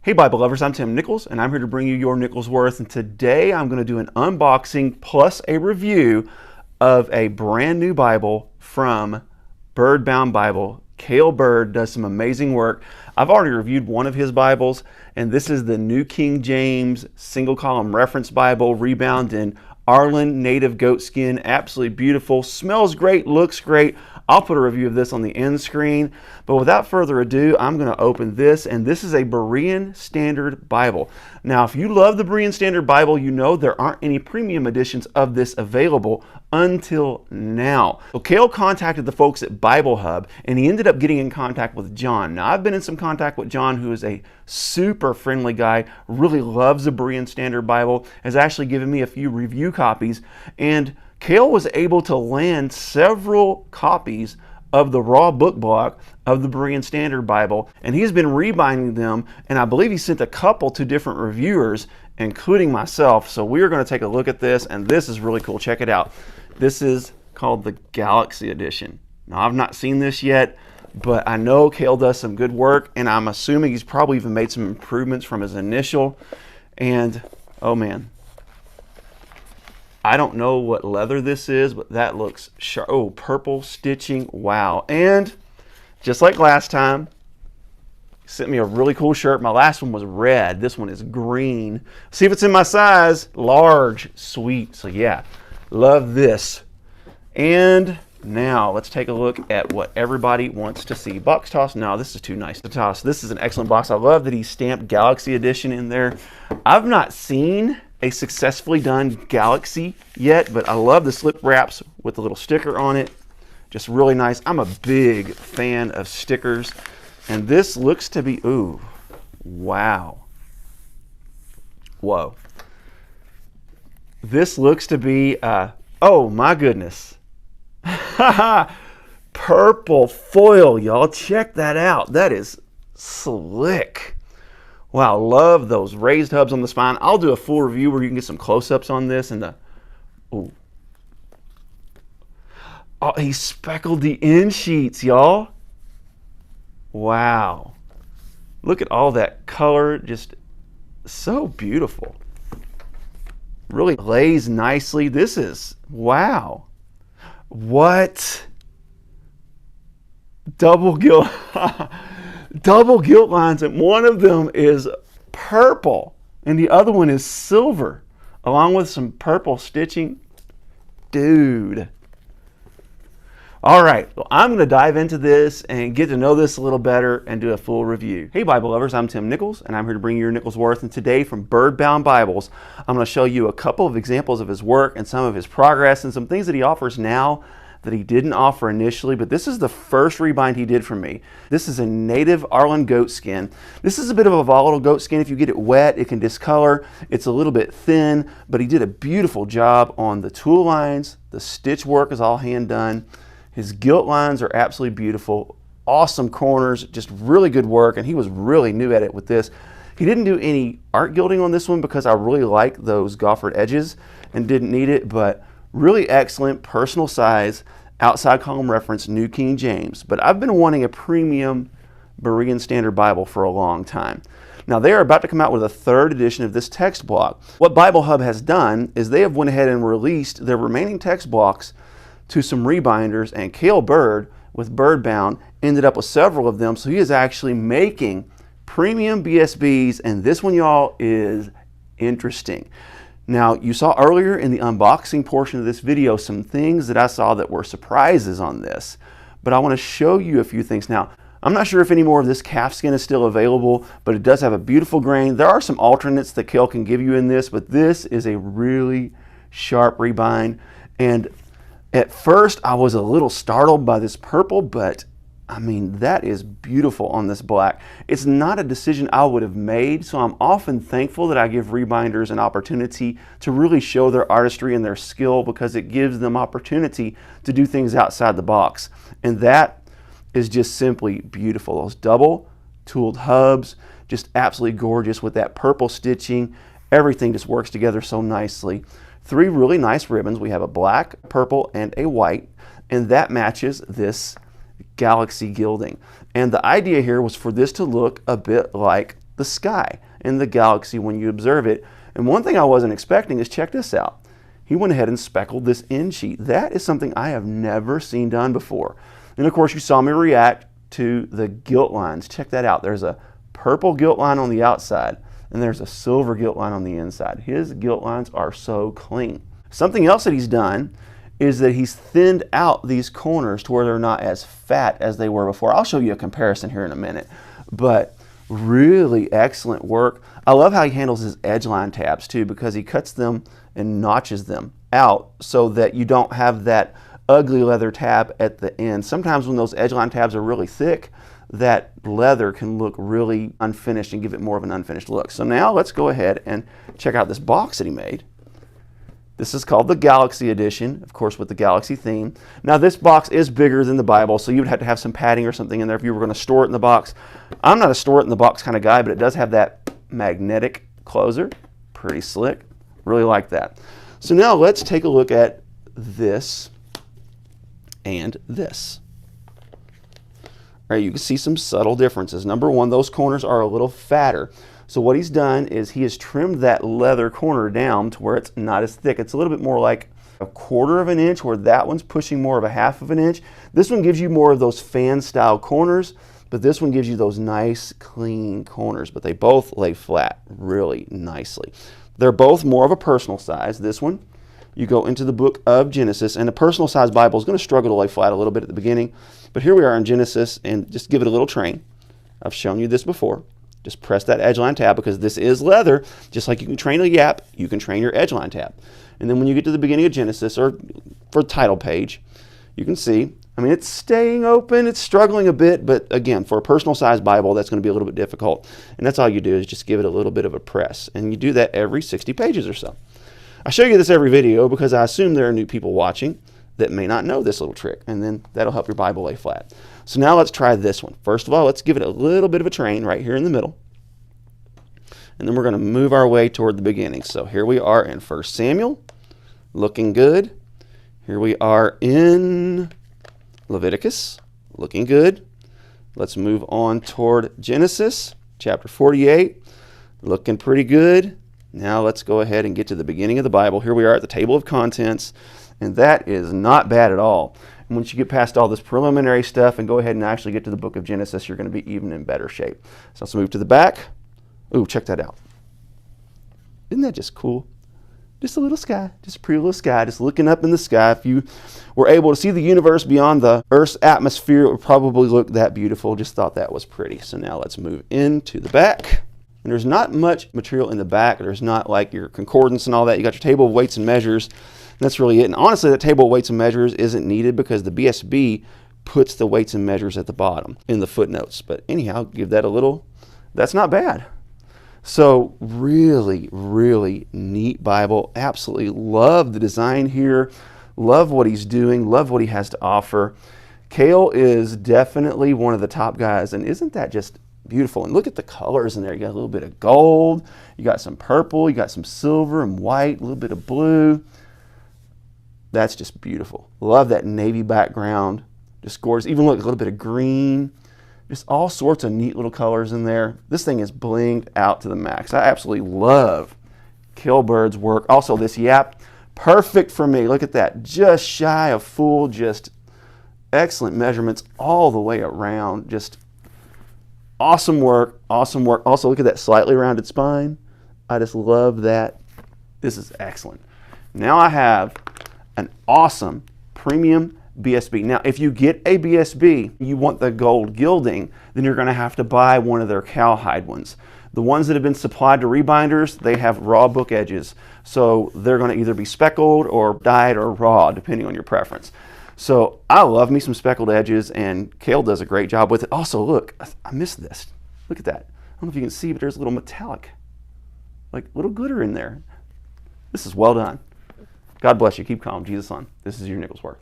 Hey Bible lovers, I'm Tim Nichols and I'm here to bring you your Nichols Worth, and today I'm going to do an unboxing plus a review of a brand new Bible from Byrd Bound Bible. Cael Byrd does some amazing work. I've already reviewed one of his Bibles, and this is the New King James single column reference Bible, rebound in Arlen native goat skin. Absolutely beautiful, smells great, looks great. I'll put a review of this on the end screen, but without further ado, I'm going to open this, and this is a Berean Standard Bible. Now, if you love the Berean Standard Bible, you know there aren't any premium editions of this available until now. So Cael contacted the folks at Bible Hub, and he ended up getting in contact with John. Now, I've been in some contact with John, who is a super friendly guy, really loves the Berean Standard Bible, has actually given me a few review copies, and Cael was able to land several copies of the raw book block of the Berean Standard Bible, and he's been rebinding them, and I believe he sent a couple to different reviewers, including myself. So we are going to take a look at this, and this is really cool. Check it out. This is called the Galaxy Edition. Now, I've not seen this yet, but I know Cael does some good work, and I'm assuming he's probably even made some improvements from his initial. And oh man, I don't know what leather this is, but that looks sharp. Oh, purple stitching. Wow. And just like last time, he sent me a really cool shirt. My last one was red. This one is green. See if it's in my size. Large. Sweet. So yeah, love this. And now let's take a look at what everybody wants to see. Box toss. No, this is too nice to toss. This is an excellent box. I love that he stamped Galaxy Edition in there. I've not seen a successfully done Galaxy yet, but I love the slip wraps with the little sticker on it. Just really nice. I'm a big fan of stickers, and this looks to be, ooh, wow. Whoa. This looks to be, oh my goodness. Purple foil, y'all. Check that out. That is slick. Wow, love those raised hubs on the spine. I'll do a full review where you can get some close-ups on this. And the, ooh. Oh, he speckled the end sheets, y'all. Wow. Look at all that color, just so beautiful. Really lays nicely. This is, wow. What? Double gilt. Double gilt lines, and one of them is purple and the other one is silver, along with some purple stitching. Dude. All right, well, I'm going to dive into this and get to know this a little better and do a full review. Hey Bible lovers, I'm Tim Nichols, and I'm here to bring you your Nichols Worth. And today from Byrd Bound Bibles, I'm going to show you a couple of examples of his work and some of his progress and some things that he offers now that he didn't offer initially, but this is the first rebind he did for me. This is a native Arlen goat skin. This is a bit of a volatile goat skin. If you get it wet, it can discolor. It's a little bit thin, but he did a beautiful job on the tool lines. The stitch work is all hand done. His gilt lines are absolutely beautiful. Awesome corners, just really good work, and he was really new at it with this. He didn't do any art gilding on this one because I really like those goffered edges and didn't need it, but really excellent, personal size, outside column reference, New King James. But I've been wanting a premium Berean Standard Bible for a long time. Now they are about to come out with a third edition of this text block. What Bible Hub has done is they have went ahead and released their remaining text blocks to some rebinders, and Cael Byrd with Byrd Bound ended up with several of them. So he is actually making premium BSBs, and this one, y'all, is interesting. Now, you saw earlier in the unboxing portion of this video some things that I saw that were surprises on this, but I want to show you a few things. Now, I'm not sure if any more of this calf skin is still available, but it does have a beautiful grain. There are some alternates that Cael can give you in this, but this is a really sharp rebind. And at first, I was a little startled by this purple, but I mean, that is beautiful on this black. It's not a decision I would have made, so I'm often thankful that I give rebinders an opportunity to really show their artistry and their skill, because it gives them opportunity to do things outside the box. And that is just simply beautiful. Those double tooled hubs, just absolutely gorgeous with that purple stitching. Everything just works together so nicely. Three really nice ribbons. We have a black, purple, and a white, and that matches this Galaxy gilding. And the idea here was for this to look a bit like the sky and the galaxy when you observe it. And one thing I wasn't expecting is, check this out. He went ahead and speckled this end sheet. That is something I have never seen done before. And of course, you saw me react to the gilt lines. Check that out. There's a purple gilt line on the outside, and there's a silver gilt line on the inside. His gilt lines are so clean. Something else that he's done is that he's thinned out these corners to where they're not as fat as they were before. I'll show you a comparison here in a minute, but really excellent work. I love how he handles his edge line tabs too, because he cuts them and notches them out so that you don't have that ugly leather tab at the end. Sometimes when those edge line tabs are really thick, that leather can look really unfinished and give it more of an unfinished look. So now let's go ahead and check out this box that he made. This is called the Galaxy Edition, of course, with the Galaxy theme. Now this box is bigger than the Bible, so you would have to have some padding or something in there if you were going to store it in the box. I'm not a store it in the box kind of guy, but it does have that magnetic closer. Pretty slick. Really like that. So now let's take a look at this and this. All right, you can see some subtle differences. Number one, those corners are a little fatter. So what he's done is he has trimmed that leather corner down to where it's not as thick. It's a little bit more like 1/4 of an inch, where that one's pushing more of 1/2 of an inch. This one gives you more of those fan style corners, but this one gives you those nice clean corners, but they both lay flat really nicely. They're both more of a personal size. This one, you go into the book of Genesis, and a personal size Bible is going to struggle to lay flat a little bit at the beginning, but here we are in Genesis, and just give it a little train. I've shown you this before. Just press that edge line tab, because this is leather. Just like you can train a yap, you can train your edge line tab. And then when you get to the beginning of Genesis, or for title page, you can see, I mean, it's staying open, it's struggling a bit, but again, for a personal size Bible, that's going to be a little bit difficult. And that's all you do, is just give it a little bit of a press. And you do that every 60 pages or so. I show you this every video because I assume there are new people watching that may not know this little trick, and then that'll help your Bible lay flat. So now let's try this one. First of all, let's give it a little bit of a train right here in the middle. And then we're going to move our way toward the beginning. So here we are in 1 Samuel, looking good. Here we are in Leviticus, looking good. Let's move on toward Genesis, chapter 48, looking pretty good. Now let's go ahead and get to the beginning of the Bible. Here we are at the table of contents, and that is not bad at all. And once you get past all this preliminary stuff and go ahead and actually get to the book of Genesis, you're going to be even in better shape. So let's move to the back. Ooh, check that out. Isn't that just cool? Just a little sky, just a pretty little sky, just looking up in the sky. If you were able to see the universe beyond the Earth's atmosphere, it would probably look that beautiful. Just thought that was pretty. So now let's move into the back. And there's not much material in the back. There's not like your concordance and all that. You got your table of weights and measures. That's really it. And honestly, that table of weights and measures isn't needed because the BSB puts the weights and measures at the bottom in the footnotes. But anyhow, give that a little, that's not bad. So really, really neat Bible. Absolutely love the design here. Love what he's doing. Love what he has to offer. Cael is definitely one of the top guys. And isn't that just beautiful? And look at the colors in there. You got a little bit of gold. You got some purple. You got some silver and white. A little bit of blue. That's just beautiful. Love that navy background. Just gorgeous. Even look, a little bit of green. Just all sorts of neat little colors in there. This thing is blinged out to the max. I absolutely love Cael Byrd's work. Also, this yap, perfect for me. Look at that. Just shy of full, just excellent measurements all the way around. Just awesome work, awesome work. Also, look at that slightly rounded spine. I just love that. This is excellent. Now I have an awesome premium BSB. Now, if you get a BSB, you want the gold gilding, then you're going to have to buy one of their cowhide ones. The ones that have been supplied to rebinders, they have raw book edges. So they're going to either be speckled or dyed or raw, depending on your preference. So I love me some speckled edges, and Cael does a great job with it. Also, look, I missed this. Look at that. I don't know if you can see, but there's a little metallic, like little glitter in there. This is well done. God bless you. Keep calm. Jesus on. This is your Nicholsworth.